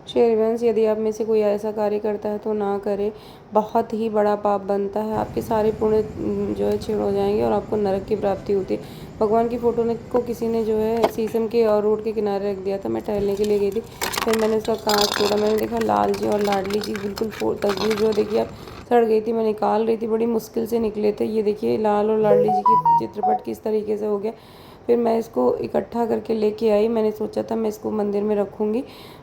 शेरवंश, यदि आप में से कोई ऐसा कार्य करता है तो ना करें। बहुत ही बड़ा पाप बनता है। आपके सारे पुण्य जो है क्षीण हो जाएंगे और आपको नरक की प्राप्ति होती है। भगवान की फ़ोटो ने को किसी ने जो है शीशम के और रोड के किनारे रख दिया था। मैं टहलने के लिए गई थी, फिर मैंने उसका कांच तोड़ा। मैंने देखा लाल जी और लाडली जी बिल्कुल तस्वीर जो देखिए आप सड़ गई थी। मैं निकाल रही थी, बड़ी मुश्किल से निकले थे। ये देखिए लाल और लाडली जी की चित्रपट किस तरीके से हो गया। फिर मैं इसको इकट्ठा करके लेके आई। मैंने सोचा था मैं इसको मंदिर में रखूँगी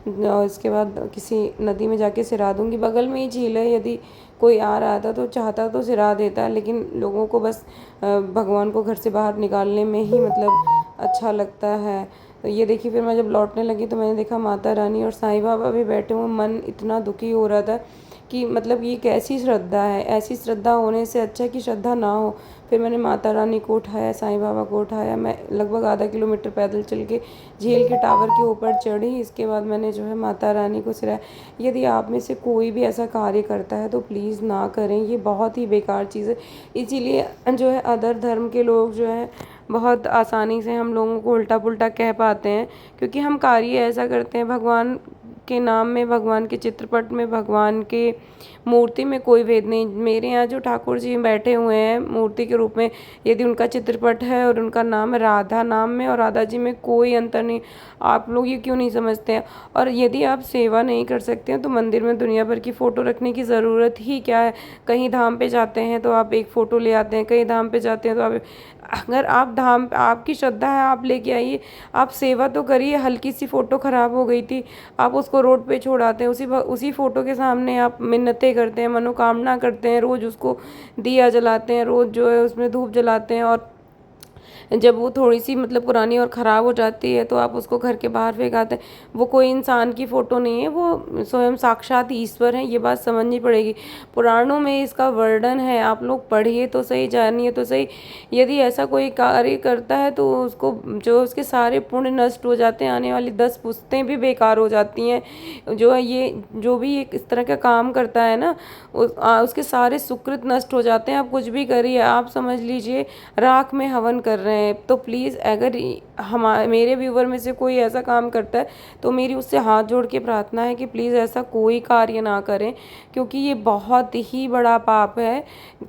और इसके बाद किसी नदी में जाके सिरा दूँगी। बगल में ही झील है, यदि कोई आ रहा था तो चाहता तो सिरा देता, लेकिन लोगों को बस भगवान को घर से बाहर निकालने में ही मतलब अच्छा लगता है। तो ये देखिए, फिर मैं जब लौटने लगी तो मैंने देखा माता रानी और साईं बाबा भी बैठे हुए। मन इतना दुखी हो रहा था कि मतलब ये कैसी श्रद्धा है। ऐसी श्रद्धा होने से अच्छा कि श्रद्धा ना हो। फिर मैंने माता रानी को उठाया, साईं बाबा को उठाया। मैं लगभग आधा किलोमीटर पैदल चल के झील के टावर के ऊपर चढ़ी। इसके बाद मैंने जो है माता रानी को सिराया। यदि आप में से कोई भी ऐसा कार्य करता है तो प्लीज़ ना करें, ये बहुत ही बेकार चीज़ है। इसीलिए जो है अदर धर्म के लोग जो है बहुत आसानी से हम लोगों को उल्टा पुल्टा कह पाते हैं, क्योंकि हम कार्य ऐसा करते हैं भगवान के नाम में, भगवान के चित्रपट में, भगवान के मूर्ति में कोई भेद नहीं। मेरे यहाँ जो ठाकुर जी बैठे हुए हैं मूर्ति के रूप में, यदि उनका चित्रपट है और उनका नाम राधा नाम में और राधा जी में कोई अंतर नहीं। आप लोग ये क्यों नहीं समझते हैं? और यदि आप सेवा नहीं कर सकते हैं तो मंदिर में दुनिया भर की फ़ोटो रखने की ज़रूरत ही क्या है? कहीं धाम पे जाते हैं तो आप एक फ़ोटो ले आते हैं, कहीं धाम पे जाते हैं तो आप, अगर आप धाम, आपकी श्रद्धा है आप लेके आइए, आप सेवा तो करिए। हल्की सी फ़ोटो ख़राब हो गई थी, आप उसको रोड पे छोड़ आते हैं। उसी फ़ोटो के सामने आप मिन्नतें करते हैं, मनोकामना करते हैं, रोज़ उसको दिया जलाते हैं, रोज़ जो है उसमें धूप जलाते हैं। और जब वो थोड़ी सी मतलब पुरानी और ख़राब हो जाती है तो आप उसको घर के बाहर फेंक आते हैं। वो कोई इंसान की फ़ोटो नहीं है, वो स्वयं साक्षात ईश्वर है। ये बात समझनी पड़ेगी। पुराणों में इसका वर्णन है, आप लोग पढ़िए तो सही, जानिए तो सही। यदि ऐसा कोई कार्य करता है तो उसको जो उसके सारे पुण्य नष्ट हो जाते हैं, आने वाली 10 पुश्तें भी बेकार हो जाती हैं। जो है ये जो भी एक इस तरह का काम करता है ना, उसके सारे सुकृत नष्ट हो जाते हैं। आप कुछ भी करिए, आप समझ लीजिए राख में हवन कर रहे हैं। तो प्लीज़ अगर मेरे व्यूवर में से कोई ऐसा काम करता है तो मेरी उससे हाथ जोड़ के प्रार्थना है कि प्लीज़ ऐसा कोई कार्य ना करें, क्योंकि ये बहुत ही बड़ा पाप है।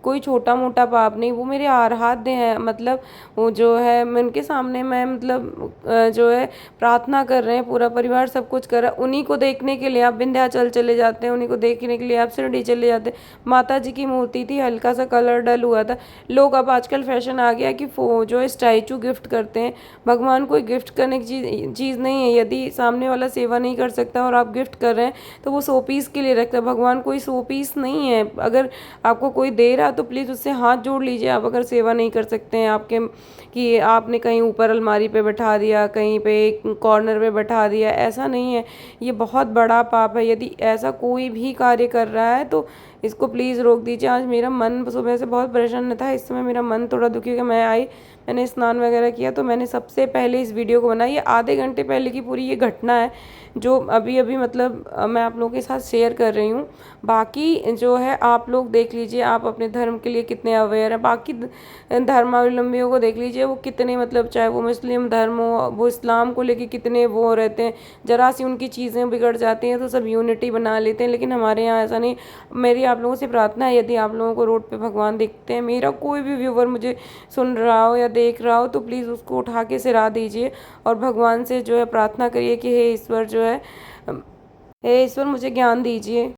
कोई छोटा मोटा पाप नहीं, वो मेरे आराध्य हैं। मतलब वो जो है मैं उनके सामने मैं मतलब जो है प्रार्थना कर रहे हैं, पूरा परिवार सब कुछ कर रहा है। उन्हीं को देखने के लिए आप विंध्याचल चले जाते हैं, उन्हीं को देखने के लिए आप शिरडी चले जाते हैं। माता जी की मूर्ति थी, हल्का सा कलर डल हुआ था। लोग अब आजकल फैशन आ गया कि जो है स्टैचू गिफ्ट करते हैं। भगवान कोई गिफ्ट करने की चीज़ नहीं है। यदि सामने वाला सेवा नहीं कर सकता और आप गिफ्ट कर रहे हैं तो वो शो पीस के लिए रखता है। भगवान कोई शो पीस नहीं है। अगर आपको कोई दे रहा तो प्लीज़ उससे हाथ जोड़ लीजिए। आप अगर सेवा नहीं कर सकते हैं आपके, कि आपने कहीं ऊपर अलमारी पे बैठा दिया, कहीं पे कॉर्नर पे बैठा दिया, ऐसा नहीं है। ये बहुत बड़ा पाप है। यदि ऐसा कोई भी कार्य कर रहा है तो इसको प्लीज़ रोक दीजिए। आज मेरा मन सुबह से बहुत प्रसन्न था, इस समय मेरा मन थोड़ा दुखी हो गया। मैं आई, मैंने स्नान वगैरह किया तो मैंने सबसे पहले इस वीडियो को बनाया। ये आधे घंटे पहले की पूरी ये घटना है जो अभी अभी मतलब मैं आप लोगों के साथ शेयर कर रही हूँ। बाकी जो है आप लोग देख लीजिए, आप अपने धर्म के लिए कितने अवेयर हैं। बाकी धर्मावलंबियों को देख लीजिए, वो कितने मतलब चाहे वो मुस्लिम धर्म हो, वो इस्लाम को लेके कितने वो रहते हैं। ज़रा सी उनकी चीज़ें बिगड़ जाती हैं तो सब यूनिटी बना लेते हैं, लेकिन हमारे यहाँ ऐसा नहीं। मेरी आप लोगों से प्रार्थना है, यदि आप लोगों को रोड पे भगवान दिखते हैं, मेरा कोई भी व्यूवर मुझे सुन रहा हो या देख रहा हो, तो प्लीज़ उसको उठा के सिरा दीजिए और भगवान से जो है प्रार्थना करिए कि हे ईश्वर जो है, हे ईश्वर मुझे ज्ञान दीजिए।